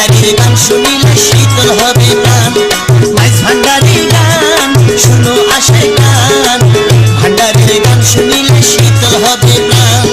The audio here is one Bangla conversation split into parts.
ভান্ডারির গান শুনিলে শীতল হবে প্রাণ। মাইজ ভান্ডারির গান শুনো আশায় গান, ভান্ডারির গান শুনিলে শীতল হবে প্রাণ।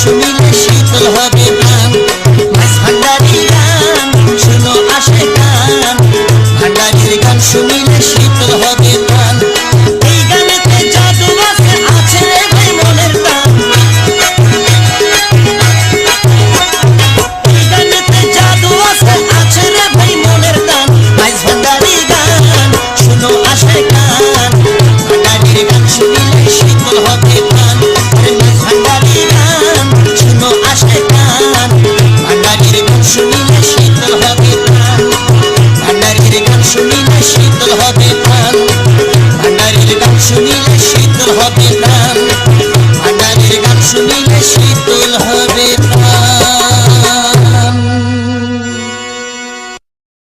শুনিলে শীতল হবে প্রাণ। মাইজ ভান্ডারির গান শুনো আশায় গান, ভান্ডারির গান শুনিলে শীতল হবে প্রাণ। এই গানেতে জাদু আছে রে ভাই মনের টান, এই গানেতে জাদু আছে রে ভাই মনের টান। মাইজ ভান্ডারির গান শুনো আশায় গান, ভান্ডারির গান শুনিলে শীতল হবে প্রাণ। মাইজ ভান্ডারির গান শুনো আশায় গান, ভান্ডারির গান শুনিলে শীতল হবে প্রাণ। ভান্ডারির গান শুনিলে শীতল হবে প্রাণ, ভান্ডারির গান শুনিলে শীতল হবে প্রাণ, ভান্ডারির গান শুনিলে শীতল হবে।